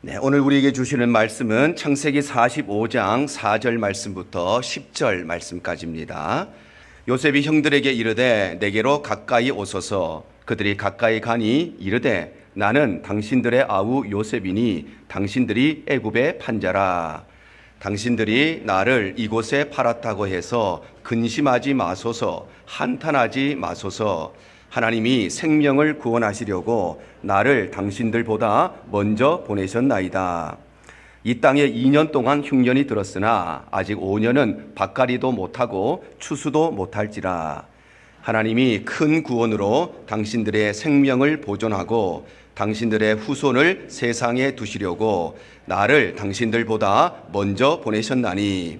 네, 오늘 우리에게 주시는 말씀은 창세기 45장 4절 말씀부터 10절 말씀까지입니다. 요셉이 형들에게 이르되 내게로 가까이 오소서. 그들이 가까이 가니 이르되 나는 당신들의 아우 요셉이니 당신들이 애굽의 판자라. 당신들이 나를 이곳에 팔았다고 해서 근심하지 마소서, 한탄하지 마소서. 하나님이 생명을 구원하시려고 나를 당신들보다 먼저 보내셨나이다. 이 땅에 2년 동안 흉년이 들었으나 아직 5년은 밭갈이도 못하고 추수도 못할지라. 하나님이 큰 구원으로 당신들의 생명을 보존하고 당신들의 후손을 세상에 두시려고 나를 당신들보다 먼저 보내셨나니,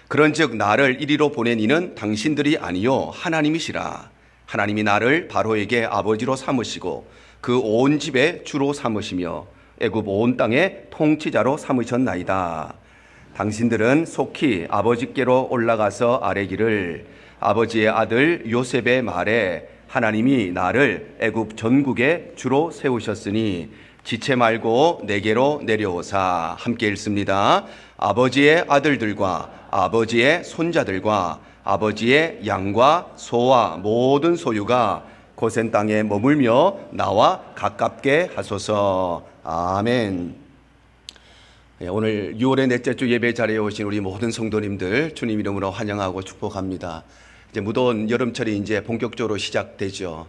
그런즉 나를 이리로 보낸 이는 당신들이 아니요 하나님이시라. 하나님이 나를 바로에게 아버지로 삼으시고 그 온 집의 주로 삼으시며 애굽 온 땅의 통치자로 삼으셨나이다. 당신들은 속히 아버지께로 올라가서 아뢰기를 아버지의 아들 요셉의 말에 하나님이 나를 애굽 전국의 주로 세우셨으니 지체 말고 내게로 내려오사. 함께 읽습니다. 아버지의 아들들과 아버지의 손자들과 아버지의 양과 소와 모든 소유가 고센 땅에 머물며 나와 가깝게 하소서. 아멘. 오늘 6월의 넷째 주 예배 자리에 오신 우리 모든 성도님들 주님 이름으로 환영하고 축복합니다. 이제 무더운 여름철이 이제 본격적으로 시작되죠.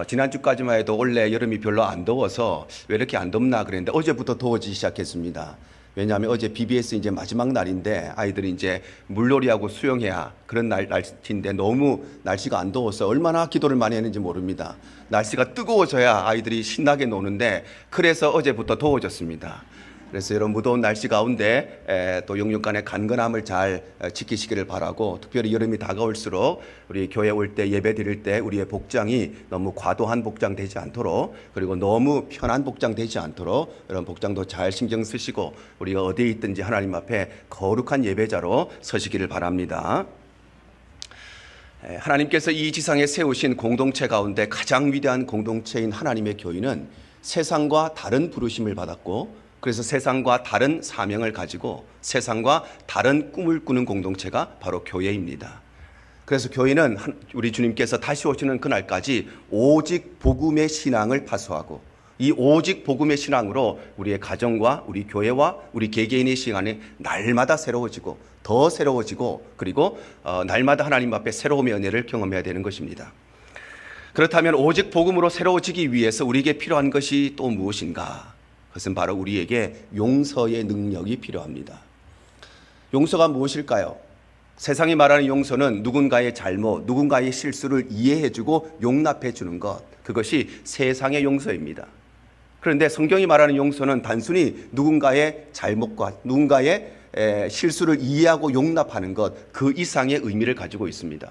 지난주까지만 해도 원래 여름이 별로 안 더워서 왜 이렇게 안 덥나 그랬는데 어제부터 더워지기 시작했습니다. 왜냐하면 어제 BBS 이제 마지막 날인데 아이들이 이제 물놀이하고 수영해야 그런 날씨인데 너무 날씨가 안 더워서 얼마나 기도를 많이 했는지 모릅니다. 날씨가 뜨거워져야 아이들이 신나게 노는데 그래서 어제부터 더워졌습니다. 그래서 이런 무더운 날씨 가운데 또 영육간의 간건함을 잘 지키시기를 바라고, 특별히 여름이 다가올수록 우리 교회 올 때 예배 드릴 때 우리의 복장이 너무 과도한 복장 되지 않도록, 그리고 너무 편한 복장 되지 않도록 이런 복장도 잘 신경 쓰시고 우리가 어디에 있든지 하나님 앞에 거룩한 예배자로 서시기를 바랍니다. 하나님께서 이 지상에 세우신 공동체 가운데 가장 위대한 공동체인 하나님의 교회는 세상과 다른 부르심을 받았고, 그래서 세상과 다른 사명을 가지고 세상과 다른 꿈을 꾸는 공동체가 바로 교회입니다. 그래서 교회는 우리 주님께서 다시 오시는 그날까지 오직 복음의 신앙을 파수하고, 이 오직 복음의 신앙으로 우리의 가정과 우리 교회와 우리 개개인의 시간이 날마다 새로워지고 더 새로워지고, 그리고 날마다 하나님 앞에 새로움의 은혜를 경험해야 되는 것입니다. 그렇다면 오직 복음으로 새로워지기 위해서 우리에게 필요한 것이 또 무엇인가? 그것은 바로 우리에게 용서의 능력이 필요합니다. 용서가 무엇일까요? 세상이 말하는 용서는 누군가의 잘못, 누군가의 실수를 이해해주고 용납해주는 것, 그것이 세상의 용서입니다. 그런데 성경이 말하는 용서는 단순히 누군가의 잘못과 누군가의 실수를 이해하고 용납하는 것, 그 이상의 의미를 가지고 있습니다.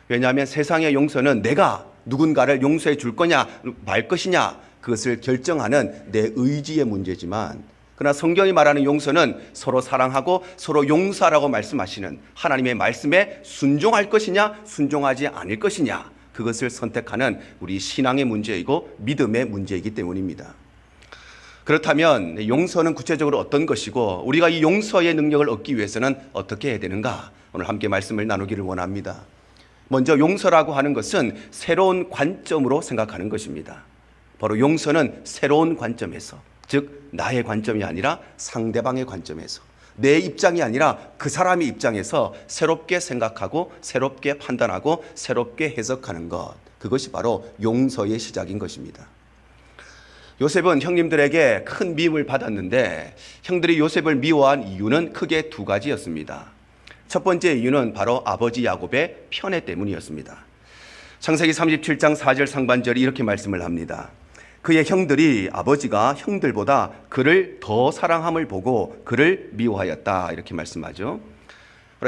왜냐하면 세상의 용서는 내가 누군가를 용서해 줄 거냐 말 것이냐, 그것을 결정하는 내 의지의 문제지만, 그러나 성경이 말하는 용서는 서로 사랑하고 서로 용서하라고 말씀하시는 하나님의 말씀에 순종할 것이냐 순종하지 않을 것이냐, 그것을 선택하는 우리 신앙의 문제이고 믿음의 문제이기 때문입니다. 그렇다면 용서는 구체적으로 어떤 것이고 우리가 이 용서의 능력을 얻기 위해서는 어떻게 해야 되는가, 오늘 함께 말씀을 나누기를 원합니다. 먼저 용서라고 하는 것은 새로운 관점으로 생각하는 것입니다. 바로 용서는 새로운 관점에서, 즉 나의 관점이 아니라 상대방의 관점에서, 내 입장이 아니라 그 사람의 입장에서 새롭게 생각하고 새롭게 판단하고 새롭게 해석하는 것, 그것이 바로 용서의 시작인 것입니다. 요셉은 형님들에게 큰 미움을 받았는데 형들이 요셉을 미워한 이유는 크게 두 가지였습니다. 첫 번째 이유는 바로 아버지 야곱의 편애 때문이었습니다. 창세기 37장 4절 상반절이 이렇게 말씀을 합니다. 그의 형들이 아버지가 형들보다 그를 더 사랑함을 보고 그를 미워하였다, 이렇게 말씀하죠.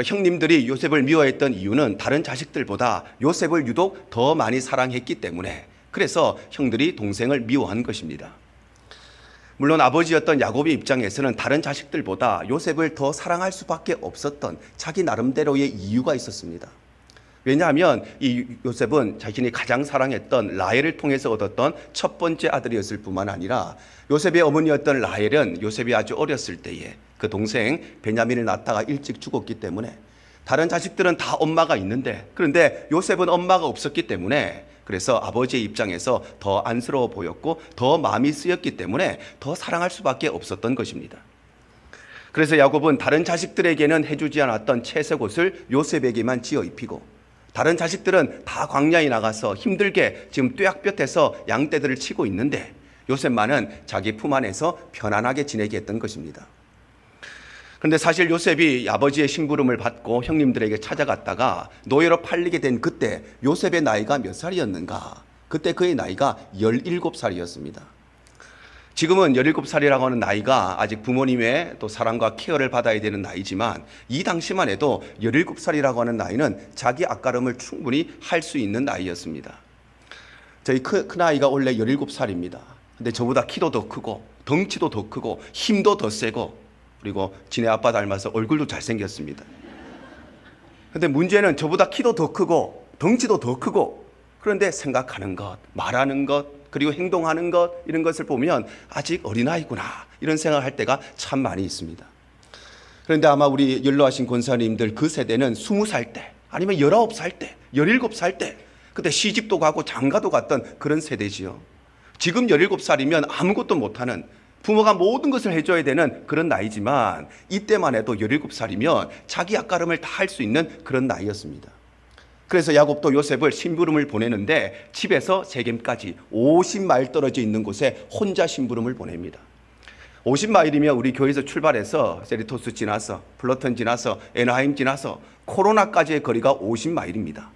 형님들이 요셉을 미워했던 이유는 다른 자식들보다 요셉을 유독 더 많이 사랑했기 때문에, 그래서 형들이 동생을 미워한 것입니다. 물론 아버지였던 야곱의 입장에서는 다른 자식들보다 요셉을 더 사랑할 수밖에 없었던 자기 나름대로의 이유가 있었습니다. 왜냐하면 이 요셉은 자신이 가장 사랑했던 라헬을 통해서 얻었던 첫 번째 아들이었을 뿐만 아니라 요셉의 어머니였던 라헬은 요셉이 아주 어렸을 때에 그 동생 베냐민을 낳다가 일찍 죽었기 때문에 다른 자식들은 다 엄마가 있는데, 그런데 요셉은 엄마가 없었기 때문에 그래서 아버지의 입장에서 더 안쓰러워 보였고 더 마음이 쓰였기 때문에 더 사랑할 수밖에 없었던 것입니다. 그래서 야곱은 다른 자식들에게는 해주지 않았던 채색 옷을 요셉에게만 지어 입히고, 다른 자식들은 다 광야에 나가서 힘들게 지금 뙤약볕에서 양떼들을 치고 있는데 요셉만은 자기 품 안에서 편안하게 지내게 했던 것입니다. 그런데 사실 요셉이 아버지의 심부름을 받고 형님들에게 찾아갔다가 노예로 팔리게 된 그때 요셉의 나이가 몇 살이었는가? 그때 그의 나이가 17살이었습니다. 지금은 17살이라고 하는 나이가 아직 부모님의 또 사랑과 케어를 받아야 되는 나이지만 이 당시만 해도 17살이라고 하는 나이는 자기 앞가름을 충분히 할 수 있는 나이였습니다. 저희 큰아이가 원래 17살입니다. 근데 저보다 키도 더 크고 덩치도 더 크고 힘도 더 세고 그리고 지네 아빠 닮아서 얼굴도 잘생겼습니다. 근데 문제는 저보다 키도 더 크고 덩치도 더 크고 그런데 생각하는 것, 말하는 것, 그리고 행동하는 것 이런 것을 보면 아직 어린아이구나 이런 생각할 때가 참 많이 있습니다. 그런데 아마 우리 연로하신 권사님들 그 세대는 20살 때 아니면 19살 때 17살 때 그때 시집도 가고 장가도 갔던 그런 세대지요. 지금 17살이면 아무것도 못하는 부모가 모든 것을 해줘야 되는 그런 나이지만 이때만 해도 17살이면 자기 앞가름을 다 할 수 있는 그런 나이였습니다. 그래서 야곱도 요셉을 심부름을 보내는데 집에서 세겜까지 50마일 떨어져 있는 곳에 혼자 심부름을 보냅니다. 50마일이면 우리 교회에서 출발해서 세리토스 지나서 플러턴 지나서 애나하임 지나서 코로나까지의 거리가 50마일입니다.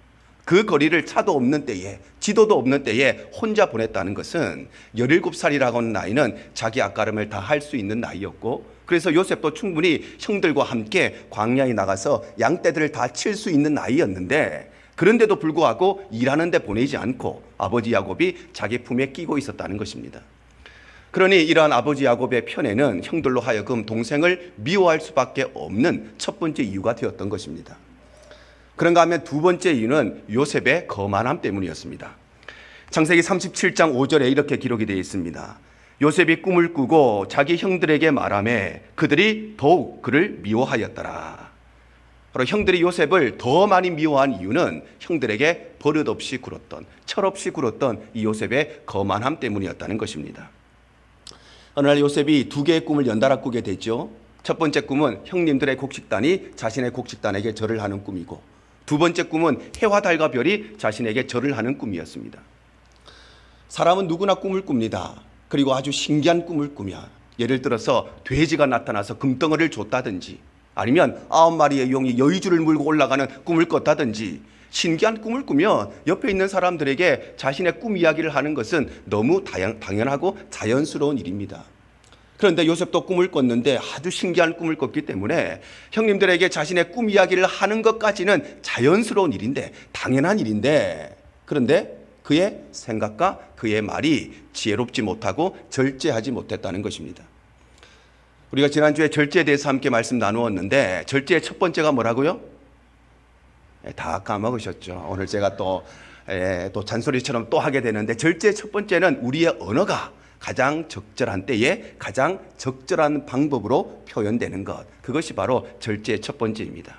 그 거리를 차도 없는 때에 지도도 없는 때에 혼자 보냈다는 것은 17살이라고 하는 나이는 자기 앞가름을 다 할 수 있는 나이였고, 그래서 요셉도 충분히 형들과 함께 광야에 나가서 양떼들을 다 칠 수 있는 나이였는데 그런데도 불구하고 일하는 데 보내지 않고 아버지 야곱이 자기 품에 끼고 있었다는 것입니다. 그러니 이러한 아버지 야곱의 편애는 형들로 하여금 동생을 미워할 수밖에 없는 첫 번째 이유가 되었던 것입니다. 그런가 하면 두 번째 이유는 요셉의 거만함 때문이었습니다. 창세기 37장 5절에 이렇게 기록이 되어 있습니다. 요셉이 꿈을 꾸고 자기 형들에게 말하매 그들이 더욱 그를 미워하였더라. 바로 형들이 요셉을 더 많이 미워한 이유는 형들에게 버릇없이 굴었던, 철없이 굴었던 이 요셉의 거만함 때문이었다는 것입니다. 어느 날 요셉이 두 개의 꿈을 연달아 꾸게 되죠. 첫 번째 꿈은 형님들의 곡식단이 자신의 곡식단에게 절을 하는 꿈이고, 두 번째 꿈은 해와 달과 별이 자신에게 절을 하는 꿈이었습니다. 사람은 누구나 꿈을 꿉니다. 그리고 아주 신기한 꿈을 꾸며, 예를 들어서 돼지가 나타나서 금덩어리를 줬다든지 아니면 9마리의 용이 여의주를 물고 올라가는 꿈을 꿨다든지 신기한 꿈을 꾸며 옆에 있는 사람들에게 자신의 꿈 이야기를 하는 것은 너무 당연하고 자연스러운 일입니다. 그런데 요셉도 꿈을 꿨는데 아주 신기한 꿈을 꿨기 때문에 형님들에게 자신의 꿈 이야기를 하는 것까지는 자연스러운 일인데, 당연한 일인데, 그런데 그의 생각과 그의 말이 지혜롭지 못하고 절제하지 못했다는 것입니다. 우리가 지난주에 절제에 대해서 함께 말씀 나누었는데 절제의 첫 번째가 뭐라고요? 다 까먹으셨죠. 오늘 제가 또 잔소리처럼 또 하게 되는데, 절제의 첫 번째는 우리의 언어가 가장 적절한 때에 가장 적절한 방법으로 표현되는 것, 그것이 바로 절제의 첫 번째입니다.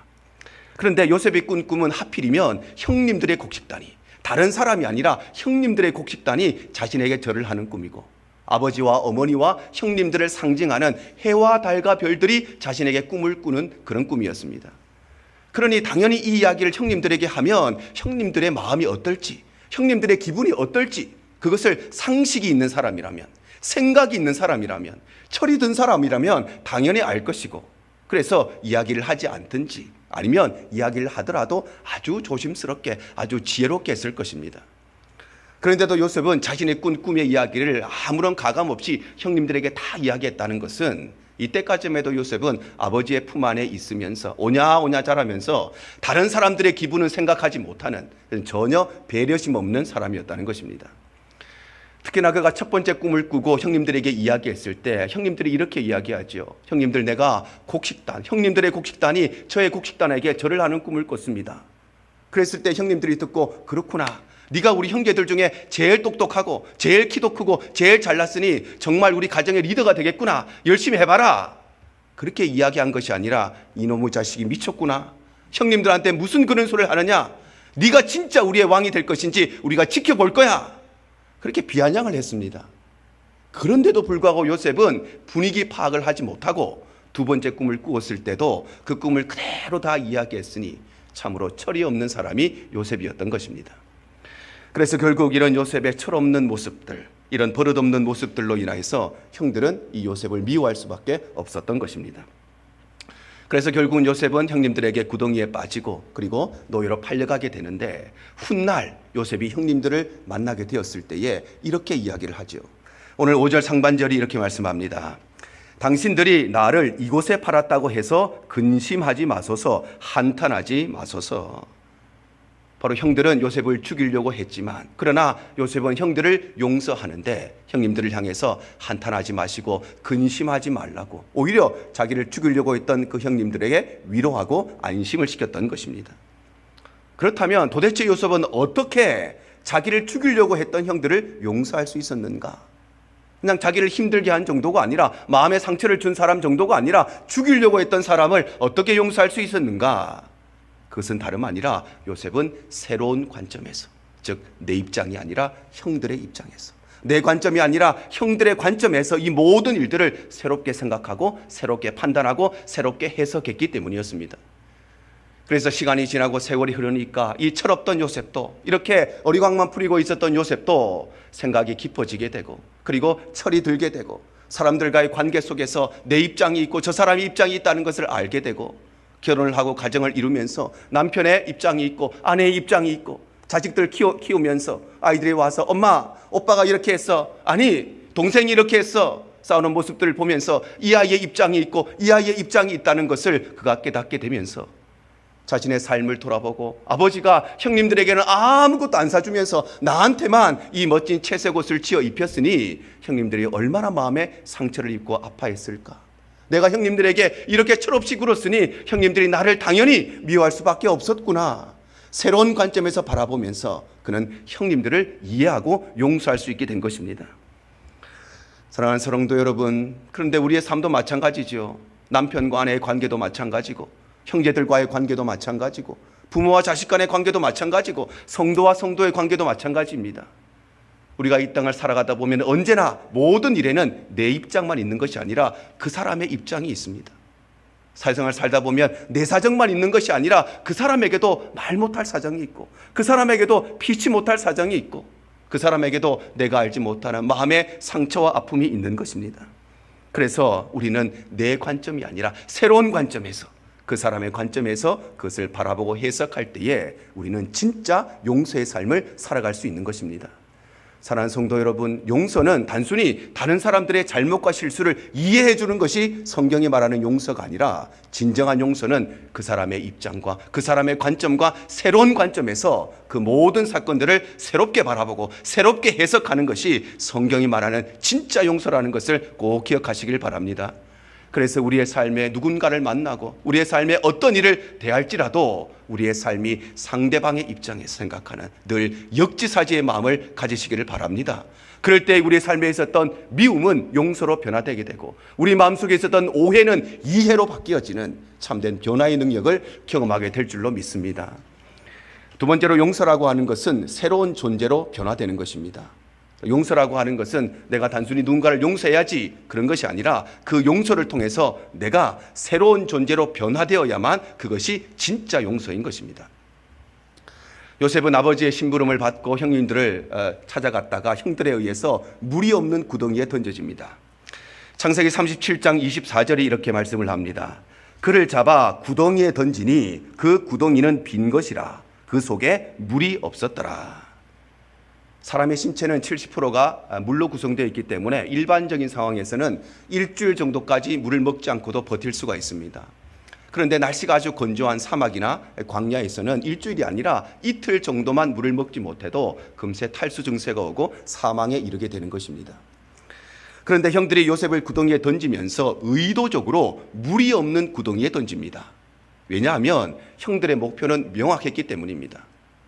그런데 요셉이 꾼 꿈은 하필이면 형님들의 곡식단이, 다른 사람이 아니라 형님들의 곡식단이 자신에게 절을 하는 꿈이고, 아버지와 어머니와 형님들을 상징하는 해와 달과 별들이 자신에게 꿈을 꾸는 그런 꿈이었습니다. 그러니 당연히 이 이야기를 형님들에게 하면 형님들의 마음이 어떨지, 형님들의 기분이 어떨지, 그것을 상식이 있는 사람이라면, 생각이 있는 사람이라면, 철이 든 사람이라면 당연히 알 것이고, 그래서 이야기를 하지 않든지 아니면 이야기를 하더라도 아주 조심스럽게 아주 지혜롭게 했을 것입니다. 그런데도 요셉은 자신의 꾼 꿈의 이야기를 아무런 가감 없이 형님들에게 다 이야기했다는 것은, 이때까지만 해도 요셉은 아버지의 품 안에 있으면서 오냐 자라면서 다른 사람들의 기분은 생각하지 못하는, 전혀 배려심 없는 사람이었다는 것입니다. 특히나 그가 첫 번째 꿈을 꾸고 형님들에게 이야기했을 때 형님들이 이렇게 이야기하죠. 형님들, 내가 형님들의 곡식단이 저의 곡식단에게 절을 하는 꿈을 꿨습니다. 그랬을 때 형님들이 듣고 그렇구나. 네가 우리 형제들 중에 제일 똑똑하고 제일 키도 크고 제일 잘났으니 정말 우리 가정의 리더가 되겠구나. 열심히 해봐라. 그렇게 이야기한 것이 아니라 이놈의 자식이 미쳤구나. 형님들한테 무슨 그런 소리를 하느냐. 네가 진짜 우리의 왕이 될 것인지 우리가 지켜볼 거야. 그렇게 비아냥을 했습니다. 그런데도 불구하고 요셉은 분위기 파악을 하지 못하고 두 번째 꿈을 꾸었을 때도 그 꿈을 그대로 다 이야기했으니 참으로 철이 없는 사람이 요셉이었던 것입니다. 그래서 결국 이런 요셉의 철없는 모습들, 이런 버릇없는 모습들로 인해서 형들은 이 요셉을 미워할 수밖에 없었던 것입니다. 그래서 결국은 요셉은 형님들에게 구덩이에 빠지고 그리고 노예로 팔려가게 되는데 훗날 요셉이 형님들을 만나게 되었을 때에 이렇게 이야기를 하죠. 오늘 5절 상반절이 이렇게 말씀합니다. 당신들이 나를 이곳에 팔았다고 해서 근심하지 마소서, 한탄하지 마소서. 바로 형들은 요셉을 죽이려고 했지만 그러나 요셉은 형들을 용서하는데 형님들을 향해서 한탄하지 마시고 근심하지 말라고 오히려 자기를 죽이려고 했던 그 형님들에게 위로하고 안심을 시켰던 것입니다. 그렇다면 도대체 요셉은 어떻게 자기를 죽이려고 했던 형들을 용서할 수 있었는가? 그냥 자기를 힘들게 한 정도가 아니라 마음의 상처를 준 사람 정도가 아니라 죽이려고 했던 사람을 어떻게 용서할 수 있었는가? 그것은 다름 아니라 요셉은 새로운 관점에서, 즉 내 입장이 아니라 형들의 입장에서, 내 관점이 아니라 형들의 관점에서 이 모든 일들을 새롭게 생각하고 새롭게 판단하고 새롭게 해석했기 때문이었습니다. 그래서 시간이 지나고 세월이 흐르니까 이 철없던 요셉도, 이렇게 어리광만 부리고 있었던 요셉도 생각이 깊어지게 되고 그리고 철이 들게 되고 사람들과의 관계 속에서 내 입장이 있고 저 사람의 입장이 있다는 것을 알게 되고 결혼을 하고 가정을 이루면서 남편의 입장이 있고 아내의 입장이 있고 자식들 키우면서 아이들이 와서 엄마, 오빠가 이렇게 했어, 아니 동생이 이렇게 했어, 싸우는 모습들을 보면서 이 아이의 입장이 있고 이 아이의 입장이 있다는 것을 그가 깨닫게 되면서 자신의 삶을 돌아보고 아버지가 형님들에게는 아무것도 안 사주면서 나한테만 이 멋진 채색 옷을 지어 입혔으니 형님들이 얼마나 마음에 상처를 입고 아파했을까. 내가 형님들에게 이렇게 철없이 굴었으니 형님들이 나를 당연히 미워할 수밖에 없었구나. 새로운 관점에서 바라보면서 그는 형님들을 이해하고 용서할 수 있게 된 것입니다. 사랑하는 성도 여러분, 그런데 우리의 삶도 마찬가지죠. 남편과 아내의 관계도 마찬가지고 형제들과의 관계도 마찬가지고 부모와 자식 간의 관계도 마찬가지고 성도와 성도의 관계도 마찬가지입니다. 우리가 이 땅을 살아가다 보면 언제나 모든 일에는 내 입장만 있는 것이 아니라 그 사람의 입장이 있습니다. 사회생활 살다 보면 내 사정만 있는 것이 아니라 그 사람에게도 말 못할 사정이 있고 그 사람에게도 피치 못할 사정이 있고 그 사람에게도 내가 알지 못하는 마음의 상처와 아픔이 있는 것입니다. 그래서 우리는 내 관점이 아니라 새로운 관점에서, 그 사람의 관점에서 그것을 바라보고 해석할 때에 우리는 진짜 용서의 삶을 살아갈 수 있는 것입니다. 사랑하는 성도 여러분, 용서는 단순히 다른 사람들의 잘못과 실수를 이해해 주는 것이 성경이 말하는 용서가 아니라 진정한 용서는 그 사람의 입장과 그 사람의 관점과 새로운 관점에서 그 모든 사건들을 새롭게 바라보고 새롭게 해석하는 것이 성경이 말하는 진짜 용서라는 것을 꼭 기억하시길 바랍니다. 그래서 우리의 삶에 누군가를 만나고 우리의 삶에 어떤 일을 대할지라도 우리의 삶이 상대방의 입장에서 생각하는 늘 역지사지의 마음을 가지시기를 바랍니다. 그럴 때 우리의 삶에 있었던 미움은 용서로 변화되게 되고 우리 마음속에 있었던 오해는 이해로 바뀌어지는 참된 변화의 능력을 경험하게 될 줄로 믿습니다. 두 번째로 용서라고 하는 것은 새로운 존재로 변화되는 것입니다. 용서라고 하는 것은 내가 단순히 누군가를 용서해야지 그런 것이 아니라 그 용서를 통해서 내가 새로운 존재로 변화되어야만 그것이 진짜 용서인 것입니다. 요셉은 아버지의 심부름을 받고 형님들을 찾아갔다가 형들에 의해서 물이 없는 구덩이에 던져집니다. 창세기 37장 24절이 이렇게 말씀을 합니다. 그를 잡아 구덩이에 던지니 그 구덩이는 빈 것이라 그 속에 물이 없었더라. 사람의 신체는 70%가 물로 구성되어 있기 때문에 일반적인 상황에서는 일주일 정도까지 물을 먹지 않고도 버틸 수가 있습니다. 그런데 날씨가 아주 건조한 사막이나 광야에서는 일주일이 아니라 이틀 정도만 물을 먹지 못해도 금세 탈수 증세가 오고 사망에 이르게 되는 것입니다. 그런데 형들이 요셉을 구덩이에 던지면서 의도적으로 물이 없는 구덩이에 던집니다. 왜냐하면 형들의 목표는 명확했기 때문입니다.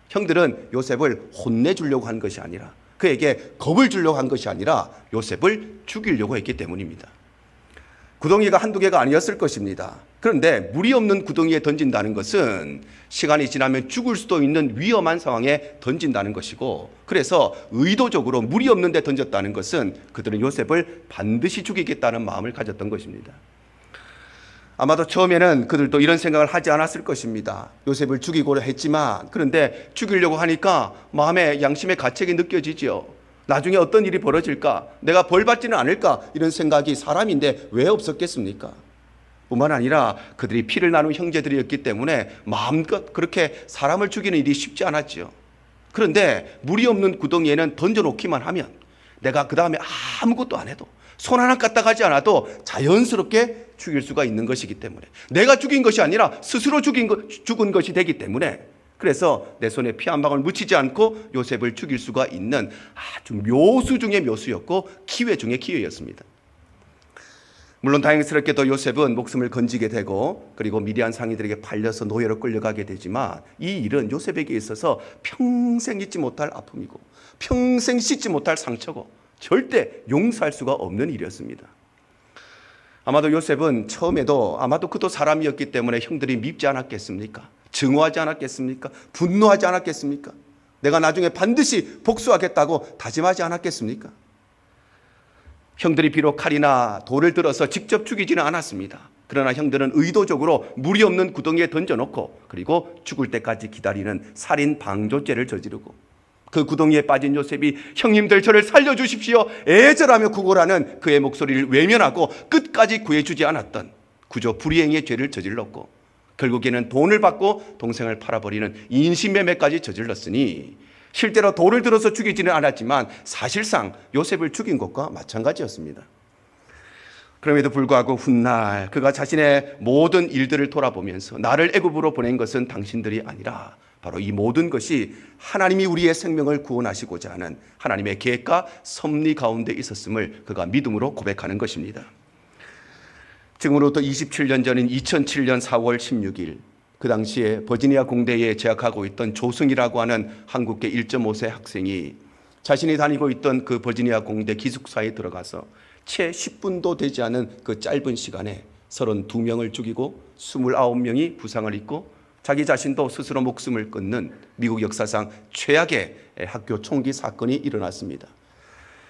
형들은 요셉을 혼내주려고 한 것이 아니라, 그에게 겁을 주려고 한 것이 아니라 요셉을 죽이려고 했기 때문입니다. 구덩이가 한두 개가 아니었을 것입니다. 그런데 물이 없는 구덩이에 던진다는 것은 시간이 지나면 죽을 수도 있는 위험한 상황에 던진다는 것이고, 그래서 의도적으로 물이 없는 데 던졌다는 것은 그들은 요셉을 반드시 죽이겠다는 마음을 가졌던 것입니다. 아마도 처음에는 그들도 이런 생각을 하지 않았을 것입니다. 요셉을 죽이고자 했지만, 그런데 죽이려고 하니까 마음에 양심의 가책이 느껴지죠. 나중에 어떤 일이 벌어질까? 내가 벌 받지는 않을까? 이런 생각이 사람인데 왜 없었겠습니까? 뿐만 아니라 그들이 피를 나눈 형제들이었기 때문에 마음껏 그렇게 사람을 죽이는 일이 쉽지 않았지요. 그런데 물이 없는 구덩이에는 던져놓기만 하면 내가 그 다음에 아무것도 안 해도, 손 하나 까딱하지 않아도 자연스럽게 죽일 수가 있는 것이기 때문에, 내가 죽인 것이 아니라 스스로 죽은 것이 되기 때문에, 그래서 내 손에 피 한 방울 묻히지 않고 요셉을 죽일 수가 있는 아주 묘수 중의 묘수였고 기회 중의 기회였습니다. 물론 다행스럽게도 요셉은 목숨을 건지게 되고, 그리고 미디안 상인들에게 팔려서 노예로 끌려가게 되지만, 이 일은 요셉에게 있어서 평생 잊지 못할 아픔이고 평생 씻지 못할 상처고 절대 용서할 수가 없는 일이었습니다. 아마도 요셉은 처음에도 아마도 그도 사람이었기 때문에 형들이 밉지 않았겠습니까? 증오하지 않았겠습니까? 분노하지 않았겠습니까? 내가 나중에 반드시 복수하겠다고 다짐하지 않았겠습니까? 형들이 비록 칼이나 돌을 들어서 직접 죽이지는 않았습니다. 그러나 형들은 의도적으로 물이 없는 구덩이에 던져놓고, 그리고 죽을 때까지 기다리는 살인 방조죄를 저지르고, 그 구덩이에 빠진 요셉이 형님들 저를 살려주십시오 애절하며 구걸하는 그의 목소리를 외면하고 끝까지 구해주지 않았던 구조 불이행의 죄를 저질렀고, 결국에는 돈을 받고 동생을 팔아버리는 인신매매까지 저질렀으니, 실제로 돌을 들어서 죽이지는 않았지만 사실상 요셉을 죽인 것과 마찬가지였습니다. 그럼에도 불구하고 훗날 그가 자신의 모든 일들을 돌아보면서 나를 애굽으로 보낸 것은 당신들이 아니라 바로 이 모든 것이 하나님이 우리의 생명을 구원하시고자 하는 하나님의 계획과 섭리 가운데 있었음을 그가 믿음으로 고백하는 것입니다. 지금으로부터 27년 전인 2007년 4월 16일, 그 당시에 버지니아 공대에 재학하고 있던 조승이라고 하는 한국계 1.5세 학생이 자신이 다니고 있던 그 버지니아 공대 기숙사에 들어가서 채 10분도 되지 않은 그 짧은 시간에 32명을 죽이고 29명이 부상을 입고 자기 자신도 스스로 목숨을 끊는 미국 역사상 최악의 학교 총기 사건이 일어났습니다.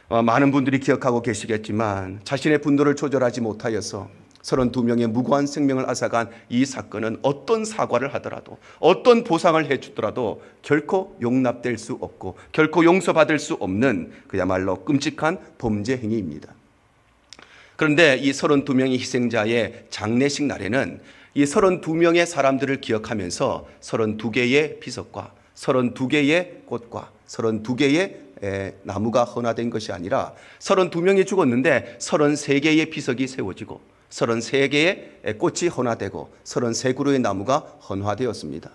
많은 분들이 기억하고 계시겠지만 자신의 분노를 조절하지 못하여서 32명의 무고한 생명을 앗아간 이 사건은 어떤 사과를 하더라도, 어떤 보상을 해주더라도 결코 용납될 수 없고 결코 용서받을 수 없는 그야말로 끔찍한 범죄 행위입니다. 그런데 이 32명의 희생자의 장례식 날에는 이 32명의 사람들을 기억하면서 32개의 비석과 32개의 꽃과 32개의 나무가 헌화된 것이 아니라 32명이 죽었는데 33개의 비석이 세워지고 33개의 꽃이 헌화되고 33그루의 나무가 헌화되었습니다.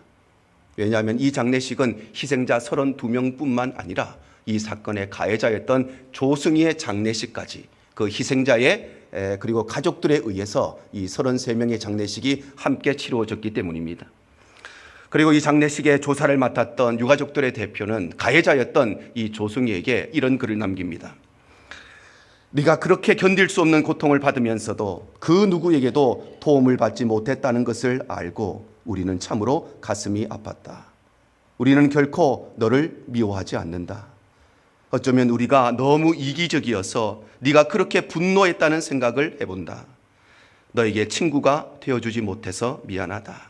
왜냐하면 이 장례식은 희생자 32명뿐만 아니라 이 사건의 가해자였던 조승희의 장례식까지, 그 희생자의 그리고 가족들에 의해서 이 33명의 장례식이 함께 치루어졌기 때문입니다. 그리고 이 장례식의 조사를 맡았던 유가족들의 대표는 가해자였던 이 조승희에게 이런 글을 남깁니다. 네가 그렇게 견딜 수 없는 고통을 받으면서도 그 누구에게도 도움을 받지 못했다는 것을 알고 우리는 참으로 가슴이 아팠다. 우리는 결코 너를 미워하지 않는다. 어쩌면 우리가 너무 이기적이어서 네가 그렇게 분노했다는 생각을 해본다. 너에게 친구가 되어주지 못해서 미안하다.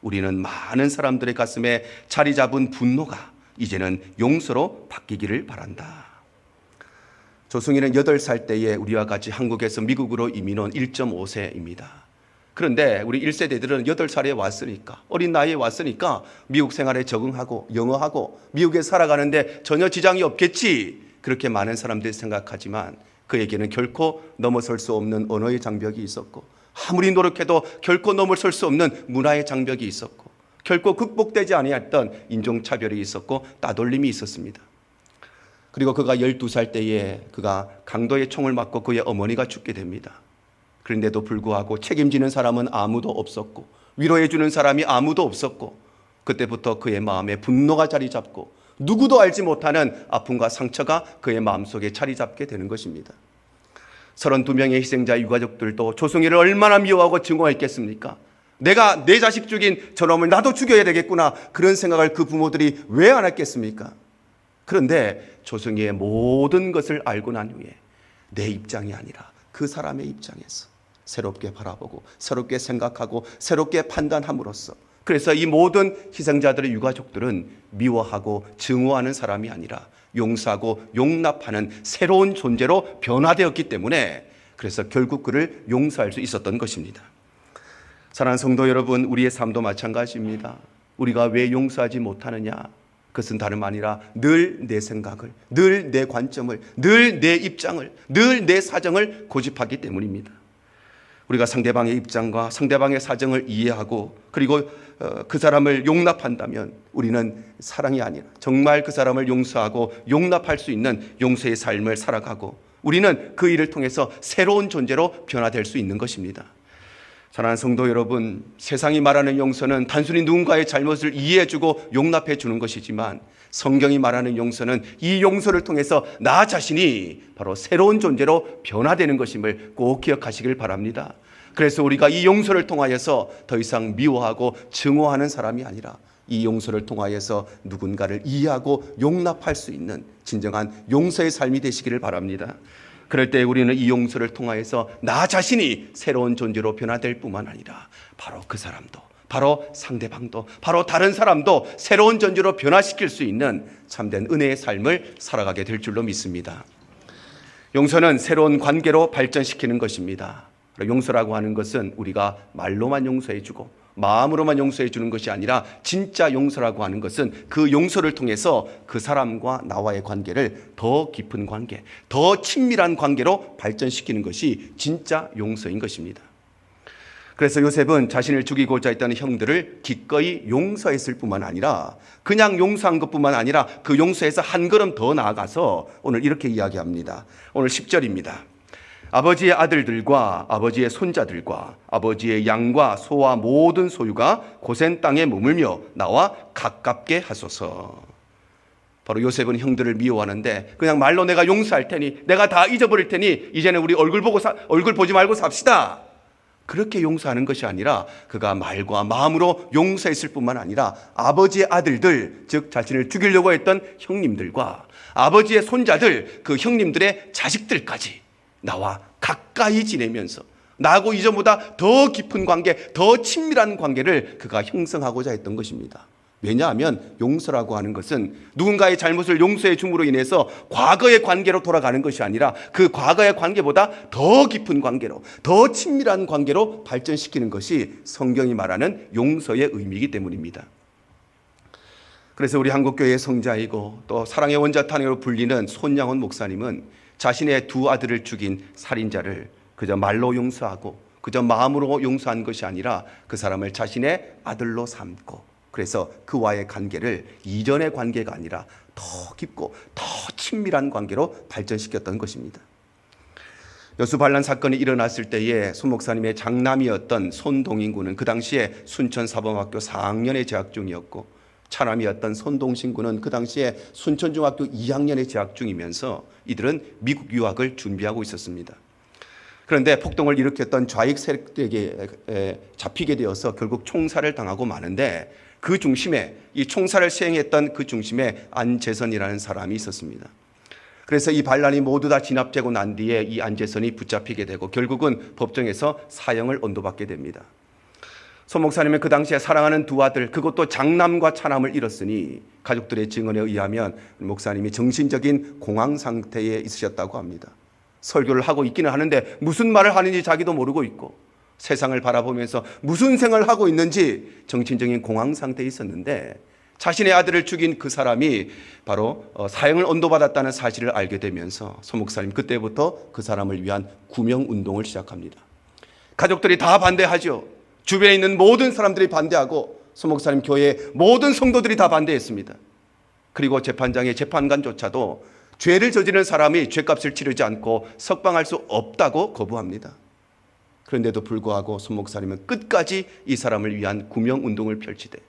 우리는 많은 사람들의 가슴에 자리 잡은 분노가 이제는 용서로 바뀌기를 바란다. 조승희는 8살 때에 우리와 같이 한국에서 미국으로 이민 온 1.5세입니다. 그런데 우리 1세대들은 8살에 왔으니까, 어린 나이에 왔으니까 미국 생활에 적응하고 영어하고 미국에 살아가는데 전혀 지장이 없겠지, 그렇게 많은 사람들이 생각하지만 그에게는 결코 넘어설 수 없는 언어의 장벽이 있었고, 아무리 노력해도 결코 넘어설 수 없는 문화의 장벽이 있었고, 결코 극복되지 아니했던 인종차별이 있었고 따돌림이 있었습니다. 그리고 그가 12살 때에 그가 강도의 총을 맞고 그의 어머니가 죽게 됩니다. 그런데도 불구하고 책임지는 사람은 아무도 없었고 위로해 주는 사람이 아무도 없었고, 그때부터 그의 마음에 분노가 자리 잡고 누구도 알지 못하는 아픔과 상처가 그의 마음속에 자리 잡게 되는 것입니다. 32명의 희생자 유가족들도 조승희를 얼마나 미워하고 증오했겠습니까? 내가 내 자식 죽인 저놈을 나도 죽여야 되겠구나, 그런 생각을 그 부모들이 왜 안 했겠습니까? 그런데 조승희의 모든 것을 알고 난 후에 내 입장이 아니라 그 사람의 입장에서 새롭게 바라보고 새롭게 생각하고 새롭게 판단함으로써, 그래서 이 모든 희생자들의 유가족들은 미워하고 증오하는 사람이 아니라 용서하고 용납하는 새로운 존재로 변화되었기 때문에, 그래서 결국 그를 용서할 수 있었던 것입니다. 사랑하는 성도 여러분, 우리의 삶도 마찬가지입니다. 우리가 왜 용서하지 못하느냐? 그것은 다름 아니라 늘 내 생각을, 늘 내 관점을, 늘 내 입장을, 늘 내 사정을 고집하기 때문입니다. 우리가 상대방의 입장과 상대방의 사정을 이해하고 그리고 그 사람을 용납한다면 우리는 사랑이 아니라 정말 그 사람을 용서하고 용납할 수 있는 용서의 삶을 살아가고, 우리는 그 일을 통해서 새로운 존재로 변화될 수 있는 것입니다. 사랑하는 성도 여러분, 세상이 말하는 용서는 단순히 누군가의 잘못을 이해해주고 용납해주는 것이지만, 성경이 말하는 용서는 이 용서를 통해서 나 자신이 바로 새로운 존재로 변화되는 것임을 꼭 기억하시길 바랍니다. 그래서 우리가 이 용서를 통하여서 더 이상 미워하고 증오하는 사람이 아니라 이 용서를 통하여서 누군가를 이해하고 용납할 수 있는 진정한 용서의 삶이 되시기를 바랍니다. 그럴 때 우리는 이 용서를 통하여서 나 자신이 새로운 존재로 변화될 뿐만 아니라 바로 그 사람도, 바로 상대방도, 바로 다른 사람도 새로운 존재로 변화시킬 수 있는 참된 은혜의 삶을 살아가게 될 줄로 믿습니다. 용서는 새로운 관계로 발전시키는 것입니다. 용서라고 하는 것은 우리가 말로만 용서해주고 마음으로만 용서해주는 것이 아니라, 진짜 용서라고 하는 것은 그 용서를 통해서 그 사람과 나와의 관계를 더 깊은 관계, 더 친밀한 관계로 발전시키는 것이 진짜 용서인 것입니다. 그래서 요셉은 자신을 죽이고자 했던 형들을 기꺼이 용서했을 뿐만 아니라, 그냥 용서한 것뿐만 아니라 그 용서에서 한 걸음 더 나아가서 오늘 이렇게 이야기합니다. 오늘 10절입니다. 아버지의 아들들과 아버지의 손자들과 아버지의 양과 소와 모든 소유가 고센 땅에 머물며 나와 가깝게 하소서. 바로 요셉은 형들을 미워하는데 그냥 말로 내가 용서할 테니, 내가 다 잊어버릴 테니 이제는 우리 얼굴 보지 말고 삽시다, 그렇게 용서하는 것이 아니라 그가 말과 마음으로 용서했을 뿐만 아니라 아버지의 아들들, 즉 자신을 죽이려고 했던 형님들과 아버지의 손자들, 그 형님들의 자식들까지 나와 가까이 지내면서 나하고 이전보다 더 깊은 관계, 더 친밀한 관계를 그가 형성하고자 했던 것입니다. 왜냐하면 용서라고 하는 것은 누군가의 잘못을 용서해 줌으로 인해서 과거의 관계로 돌아가는 것이 아니라 그 과거의 관계보다 더 깊은 관계로, 더 친밀한 관계로 발전시키는 것이 성경이 말하는 용서의 의미이기 때문입니다. 그래서 우리 한국교회의 성자이고 또 사랑의 원자탄으로 불리는 손양원 목사님은 자신의 두 아들을 죽인 살인자를 그저 말로 용서하고 그저 마음으로 용서한 것이 아니라 그 사람을 자신의 아들로 삼고, 그래서 그와의 관계를 이전의 관계가 아니라 더 깊고 더 친밀한 관계로 발전시켰던 것입니다. 여수 반란 사건이 일어났을 때에 손 목사님의 장남이었던 손동인 군은 그 당시에 순천사범학교 4학년에 재학 중이었고, 차남이었던 손동신 군은 그 당시에 순천중학교 2학년에 재학 중이면서 이들은 미국 유학을 준비하고 있었습니다. 그런데 폭동을 일으켰던 좌익 세력들에게 잡히게 되어서 결국 총살을 당하고 마는데, 그 중심에, 이 총살을 시행했던 그 중심에 안재선이라는 사람이 있었습니다. 그래서 이 반란이 모두 다 진압되고 난 뒤에 이 안재선이 붙잡히게 되고 결국은 법정에서 사형을 언도받게 됩니다. 손 목사님은 그 당시에 사랑하는 두 아들, 그것도 장남과 차남을 잃었으니 가족들의 증언에 의하면 목사님이 정신적인 공황 상태에 있으셨다고 합니다. 설교를 하고 있기는 하는데 무슨 말을 하는지 자기도 모르고 있고, 세상을 바라보면서 무슨 생각을 하고 있는지 정신적인 공황 상태에 있었는데, 자신의 아들을 죽인 그 사람이 바로 사형을 언도받았다는 사실을 알게 되면서 손 목사님 그때부터 그 사람을 위한 구명운동을 시작합니다. 가족들이 다 반대하죠. 주변에 있는 모든 사람들이 반대하고 손 목사님 교회의 모든 성도들이 다 반대했습니다. 그리고 재판장의 재판관조차도 죄를 저지른 사람이 죄값을 치르지 않고 석방할 수 없다고 거부합니다. 그런데도 불구하고 손 목사님은 끝까지 이 사람을 위한 구명 운동을 펼치되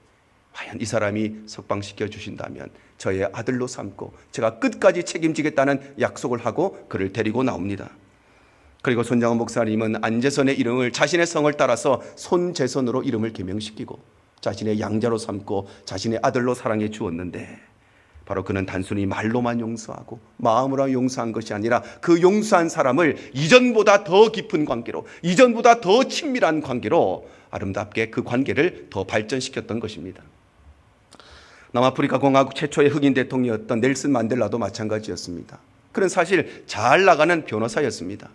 과연 이 사람이 석방시켜 주신다면 저의 아들로 삼고 제가 끝까지 책임지겠다는 약속을 하고 그를 데리고 나옵니다. 그리고 손장원 목사님은 안재선의 이름을 자신의 성을 따라서 손재선으로 이름을 개명시키고 자신의 양자로 삼고 자신의 아들로 사랑해 주었는데, 바로 그는 단순히 말로만 용서하고 마음으로 용서한 것이 아니라 그 용서한 사람을 이전보다 더 깊은 관계로, 이전보다 더 친밀한 관계로 아름답게 그 관계를 더 발전시켰던 것입니다. 남아프리카 공화국 최초의 흑인 대통령이었던 넬슨 만델라도 마찬가지였습니다. 그는 사실 잘 나가는 변호사였습니다.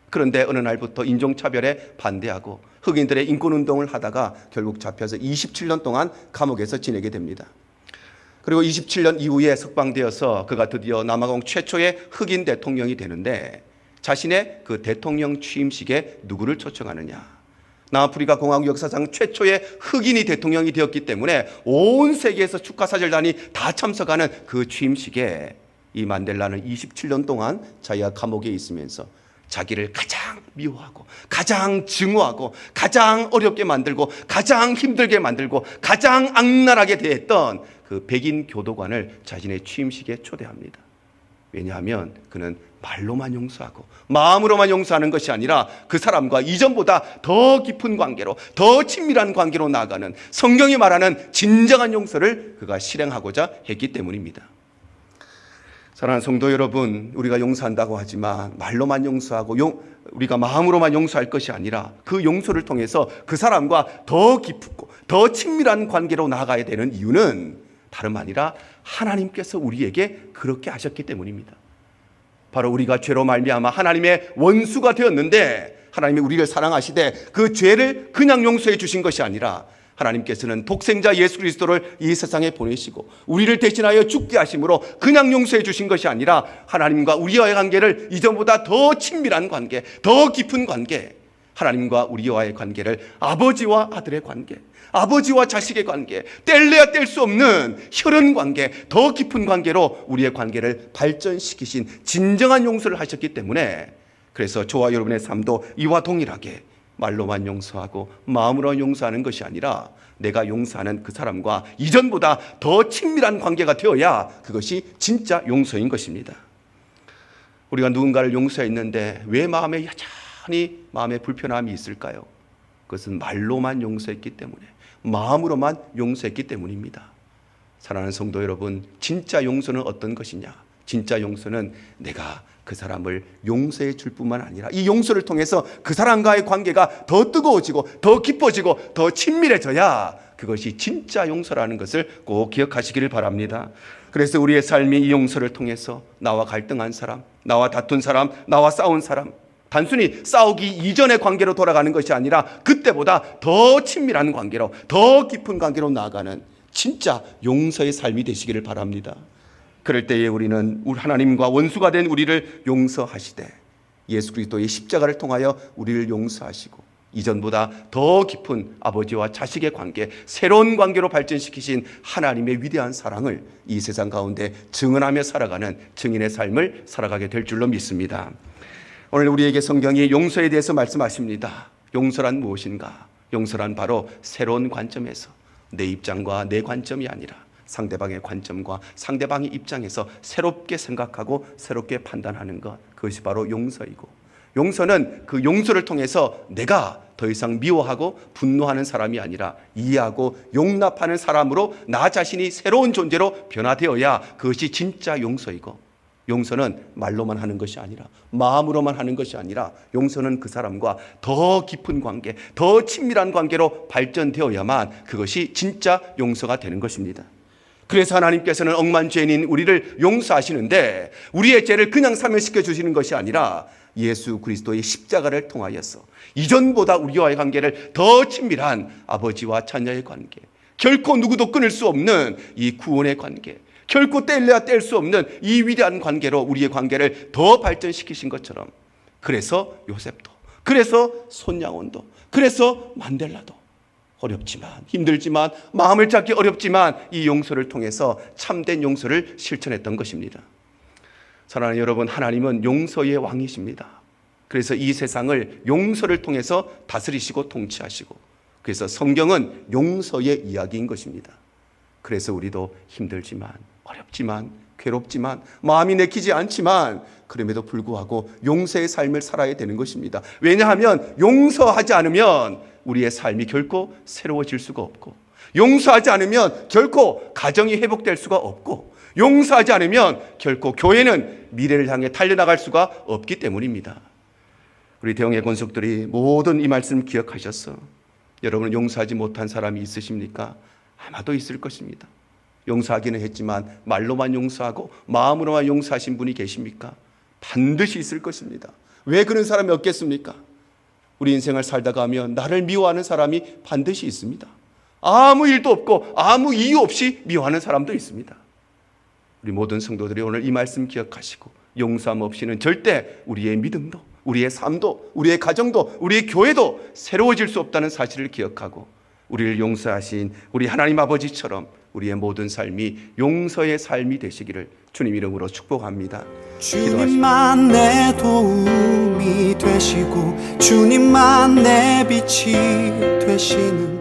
그런데 어느 날부터 인종차별에 반대하고 흑인들의 인권운동을 하다가 결국 잡혀서 27년 동안 감옥에서 지내게 됩니다. 그리고 27년 이후에 석방되어서 그가 드디어 남아공 최초의 흑인 대통령이 되는데, 자신의 그 대통령 취임식에 누구를 초청하느냐? 남아프리카 공화국 역사상 최초의 흑인이 대통령이 되었기 때문에 온 세계에서 축하사절단이 다 참석하는 그 취임식에 이 만델라는 27년 동안 자기가 감옥에 있으면서 자기를 가장 미워하고 가장 증오하고 가장 어렵게 만들고 가장 힘들게 만들고 가장 악랄하게 대했던 그 백인 교도관을 자신의 취임식에 초대합니다. 왜냐하면 그는 말로만 용서하고 마음으로만 용서하는 것이 아니라 그 사람과 이전보다 더 깊은 관계로, 더 친밀한 관계로 나아가는 성경이 말하는 진정한 용서를 그가 실행하고자 했기 때문입니다. 사랑하는 성도 여러분, 우리가 용서한다고 하지만 말로만 용서하고 우리가 마음으로만 용서할 것이 아니라 그 용서를 통해서 그 사람과 더 깊고 더 친밀한 관계로 나아가야 되는 이유는 다름 아니라 하나님께서 우리에게 그렇게 하셨기 때문입니다. 바로 우리가 죄로 말미암아 하나님의 원수가 되었는데 하나님이 우리를 사랑하시되 그 죄를 그냥 용서해 주신 것이 아니라 하나님께서는 독생자 예수 그리스도를 이 세상에 보내시고 우리를 대신하여 죽게 하심으로 그냥 용서해 주신 것이 아니라 하나님과 우리와의 관계를 이전보다 더 친밀한 관계, 더 깊은 관계, 하나님과 우리와의 관계를 아버지와 아들의 관계, 아버지와 자식의 관계, 뗄래야 뗄 수 없는 혈연 관계, 더 깊은 관계로 우리의 관계를 발전시키신 진정한 용서를 하셨기 때문에, 그래서 저와 여러분의 삶도 이와 동일하게 말로만 용서하고 마음으로 용서하는 것이 아니라 내가 용서하는 그 사람과 이전보다 더 친밀한 관계가 되어야 그것이 진짜 용서인 것입니다. 우리가 누군가를 용서했는데 왜 마음에 여전히 마음에 불편함이 있을까요? 그것은 말로만 용서했기 때문에, 마음으로만 용서했기 때문입니다. 사랑하는 성도 여러분, 진짜 용서는 어떤 것이냐? 진짜 용서는 내가 그 사람을 용서해 줄 뿐만 아니라 이 용서를 통해서 그 사람과의 관계가 더 뜨거워지고 더 깊어지고 더 친밀해져야 그것이 진짜 용서라는 것을 꼭 기억하시기를 바랍니다. 그래서 우리의 삶이 이 용서를 통해서 나와 갈등한 사람, 나와 다툰 사람, 나와 싸운 사람, 단순히 싸우기 이전의 관계로 돌아가는 것이 아니라 그때보다 더 친밀한 관계로, 더 깊은 관계로 나아가는 진짜 용서의 삶이 되시기를 바랍니다. 그럴 때에 우리는 하나님과 원수가 된 우리를 용서하시되 예수 그리스도의 십자가를 통하여 우리를 용서하시고 이전보다 더 깊은 아버지와 자식의 관계, 새로운 관계로 발전시키신 하나님의 위대한 사랑을 이 세상 가운데 증언하며 살아가는 증인의 삶을 살아가게 될 줄로 믿습니다. 오늘 우리에게 성경이 용서에 대해서 말씀하십니다. 용서란 무엇인가? 용서란 바로 새로운 관점에서 내 입장과 내 관점이 아니라 상대방의 관점과 상대방의 입장에서 새롭게 생각하고 새롭게 판단하는 것, 그것이 바로 용서이고, 용서는 그 용서를 통해서 내가 더 이상 미워하고 분노하는 사람이 아니라 이해하고 용납하는 사람으로 나 자신이 새로운 존재로 변화되어야 그것이 진짜 용서이고, 용서는 말로만 하는 것이 아니라 마음으로만 하는 것이 아니라 용서는 그 사람과 더 깊은 관계, 더 친밀한 관계로 발전되어야만 그것이 진짜 용서가 되는 것입니다. 그래서 하나님께서는 억만죄인인 우리를 용서하시는데 우리의 죄를 그냥 사면시켜 주시는 것이 아니라 예수 그리스도의 십자가를 통하여서 이전보다 우리와의 관계를 더 친밀한 아버지와 자녀의 관계, 결코 누구도 끊을 수 없는 이 구원의 관계, 결코 뗄래야 뗄 수 없는 이 위대한 관계로 우리의 관계를 더 발전시키신 것처럼, 그래서 요셉도, 그래서 손양원도, 그래서 만델라도 어렵지만, 힘들지만, 마음을 잡기 어렵지만 이 용서를 통해서 참된 용서를 실천했던 것입니다. 사랑하는 여러분, 하나님은 용서의 왕이십니다. 그래서 이 세상을 용서를 통해서 다스리시고 통치하시고, 그래서 성경은 용서의 이야기인 것입니다. 그래서 우리도 힘들지만, 어렵지만, 괴롭지만, 마음이 내키지 않지만 그럼에도 불구하고 용서의 삶을 살아야 되는 것입니다. 왜냐하면 용서하지 않으면 우리의 삶이 결코 새로워질 수가 없고, 용서하지 않으면 결코 가정이 회복될 수가 없고, 용서하지 않으면 결코 교회는 미래를 향해 달려나갈 수가 없기 때문입니다. 우리 대형의 권속들이 모든 이 말씀 기억하셔서 여러분 용서하지 못한 사람이 있으십니까? 아마도 있을 것입니다. 용서하기는 했지만 말로만 용서하고 마음으로만 용서하신 분이 계십니까? 반드시 있을 것입니다. 왜 그런 사람이 없겠습니까? 우리 인생을 살다가 하면 나를 미워하는 사람이 반드시 있습니다. 아무 일도 없고 아무 이유 없이 미워하는 사람도 있습니다. 우리 모든 성도들이 오늘 이 말씀 기억하시고, 용서함 없이는 절대 우리의 믿음도, 우리의 삶도, 우리의 가정도, 우리의 교회도 새로워질 수 없다는 사실을 기억하고, 우리를 용서하신 우리 하나님 아버지처럼 우리의 모든 삶이 용서의 삶이 되시기를 주님 이름으로 축복합니다. 주님만 내 도움이 되시고 주님만 내 빛이 되시는